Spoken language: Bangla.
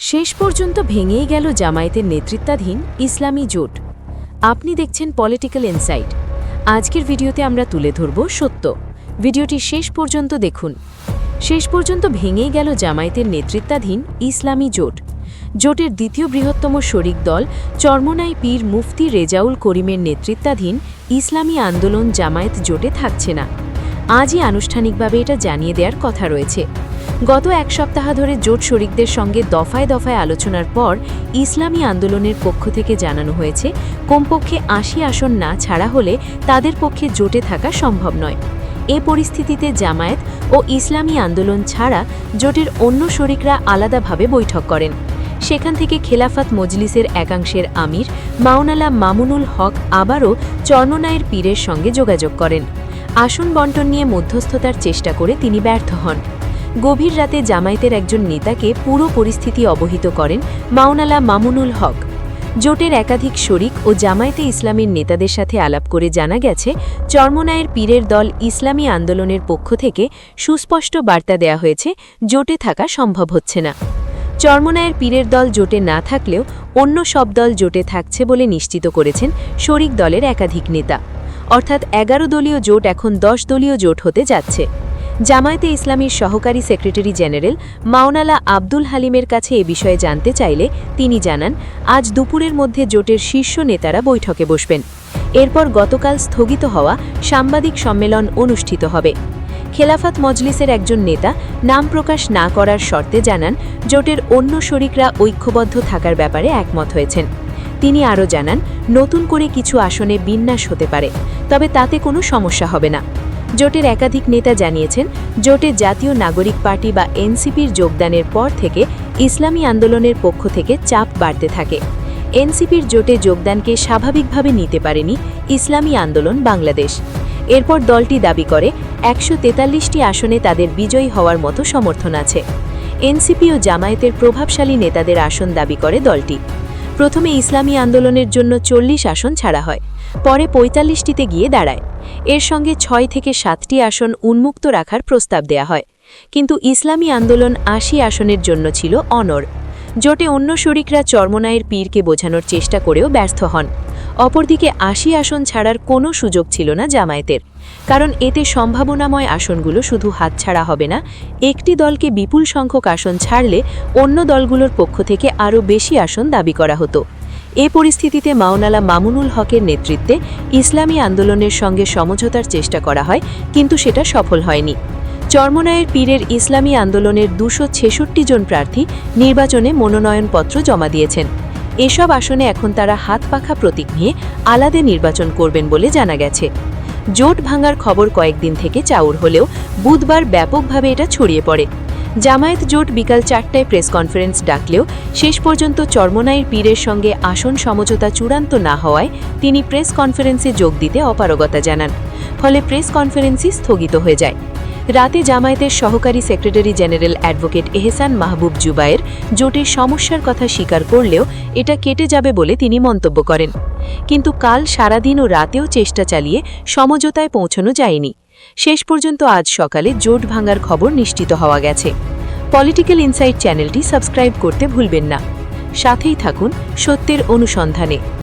শেষ পর্যন্ত ভেঙেই গেল জামায়াতের নেতৃত্বাধীন ইসলামী জোট। আপনি দেখছেন পলিটিক্যাল ইনসাইট। আজকের ভিডিওতে আমরা তুলে ধরব সত্য। ভিডিওটি শেষ পর্যন্ত দেখুন। শেষ পর্যন্ত ভেঙেই গেল জামায়াতের নেতৃত্বাধীন ইসলামী জোট। জোটের দ্বিতীয় বৃহত্তম শরিক দল চরমোনাই পীর মুফতি রেজাউল করিমের নেতৃত্বাধীন ইসলামী আন্দোলন জামায়াত জোটে থাকছে না। আজই আনুষ্ঠানিকভাবে এটা জানিয়ে দেওয়ার কথা রয়েছে। গত এক সপ্তাহ ধরে জোট শরিকদের সঙ্গে দফায় দফায় আলোচনার পর ইসলামী আন্দোলনের পক্ষ থেকে জানানো হয়েছে, কমপক্ষে ৮০ আসন না ছাড়া হলে তাদের পক্ষে জোটে থাকা সম্ভব নয়। এ পরিস্থিতিতে জামায়াত ও ইসলামী আন্দোলন ছাড়া জোটের অন্য শরিকরা আলাদাভাবে বৈঠক করেন। সেখান থেকে খেলাফত মজলিসের একাংশের আমির মাওলানা মামুনুল হক আবারও চরমোনাইয়ের পীরের সঙ্গে যোগাযোগ করেন। আসন বণ্টন নিয়ে মধ্যস্থতার চেষ্টা করে তিনি ব্যর্থ হন। গভীর রাতে জামায়াতের একজন নেতাকে পুরো পরিস্থিতি অবহিত করেন মাওলানা মামুনুল হক। জোটের একাধিক শরিক ও জামায়াতে ইসলামের নেতাদের সাথে আলাপ করে জানা গেছে, চরমোনাইয়ের পীরের দল ইসলামী আন্দোলনের পক্ষ থেকে সুস্পষ্ট বার্তা দেয়া হয়েছে, জোটে থাকা সম্ভব হচ্ছে না। চরমোনাইয়ের পীরের দল জোটে না থাকলেও অন্য সব দল জোটে থাকছে বলে নিশ্চিত করেছেন শরিক দলের একাধিক নেতা। অর্থাৎ ১১ দলীয় জোট এখন ১০ দলীয় জোট হতে যাচ্ছে। জামায়াতে ইসলামীর সহকারী সেক্রেটারি জেনারেল মাওলানা আব্দুল হালিমের কাছে এ বিষয়ে জানতে চাইলে তিনি জানান, আজ দুপুরের মধ্যে জোটের শীর্ষ নেতারা বৈঠকে বসবেন। এরপর গতকাল স্থগিত হওয়া সাংবাদিক সম্মেলন অনুষ্ঠিত হবে। খেলাফত মজলিসের একজন নেতা নাম প্রকাশ না করার শর্তে জানান, জোটের অন্য শরিকরা ঐক্যবদ্ধ থাকার ব্যাপারে একমত হয়েছেন। তিনি আরও জানান, নতুন করে কিছু আসনে বিন্যাস হতে পারে, তবে তাতে কোনো সমস্যা হবে না। জোটের একাধিক নেতা জানিয়েছেন, জোটে জাতীয় নাগরিক পার্টি বা এনসিপির যোগদানের পর থেকে ইসলামী আন্দোলনের পক্ষ থেকে চাপ বাড়তে থাকে। এনসিপির জোটে যোগদানকে স্বাভাবিকভাবে নিতে পারেনি ইসলামী আন্দোলন বাংলাদেশ। এরপর দলটি দাবি করে ১৪৩টি আসনে তাদের বিজয়ী হওয়ার মতো সমর্থন আছে। এনসিপি ও জামায়াতের প্রভাবশালী নেতাদের আসন দাবি করে দলটি। প্রথমে ইসলামী আন্দোলনের জন্য ৪০ আসন ছাড়া হয়, পরে ৪৫টিতে গিয়ে দাঁড়ায়। এর সঙ্গে ৬ থেকে ৭টি আসন উন্মুক্ত রাখার প্রস্তাব দেয়া হয়, কিন্তু ইসলামী আন্দোলন ৮০ আসনের জন্য ছিল অনড়। জোটে অন্য শরিকরা চরমোনাইয়ের পীরকে বোঝানোর চেষ্টা করেও ব্যর্থ হন। অপরদিকে ৮০ আসন ছাড়ার কোনো সুযোগ ছিল না জামায়াতের, কারণ এতে সম্ভাবনাময় আসনগুলো শুধু হাতছাড়া হবে না, একটি দলকে বিপুল সংখ্যক আসন ছাড়লে অন্য দলগুলোর পক্ষ থেকে আরও বেশি আসন দাবি করা হতো। এ পরিস্থিতিতে মাওলানা মামুনুল হকের নেতৃত্বে ইসলামী আন্দোলনের সঙ্গে সমঝোতার চেষ্টা করা হয়, কিন্তু সেটা সফল হয়নি। চরমোনাইয়ের পীরের ইসলামী আন্দোলনের ২৬৬ জন প্রার্থী নির্বাচনে মনোনয়নপত্র জমা দিয়েছেন। এসব আসনে এখন তারা হাত পাখা প্রতীক নিয়ে আলাদা নির্বাচন করবেন বলে জানা গেছে। জোট ভাঙার খবর কয়েকদিন থেকে চাউর হলেও বুধবার ব্যাপকভাবে এটা ছড়িয়ে পড়ে। জামায়াত জোট বিকাল ৪টায় প্রেস কনফারেন্স ডাকলেও শেষ পর্যন্ত চরমোনাইয়ের পীরের সঙ্গে আসন সমঝোতা চূড়ান্ত না হওয়ায় তিনি প্রেস কনফারেন্সে যোগ দিতে অপারগতা জানান। ফলে প্রেস কনফারেন্সই স্থগিত হয়ে যায়। রাতে জামায়াতের সহকারী সেক্রেটারি জেনারেল অ্যাডভোকেট এহসান মাহবুব জুবায়ের জোটের সমস্যার কথা স্বীকার করলেও এটা কেটে যাবে বলে তিনি মন্তব্য করেন। কিন্তু কাল সারাদিন ও রাতেও চেষ্টা চালিয়ে সমঝোতায় পৌঁছানো যায়নি। শেষ পর্যন্ত আজ সকালে জোট ভাঙার খবর নিশ্চিত হওয়া গেছে। পলিটিক্যাল ইনসাইট চ্যানেলটি সাবস্ক্রাইব করতে ভুলবেন না। সাথেই থাকুন সত্যের অনুসন্ধানে।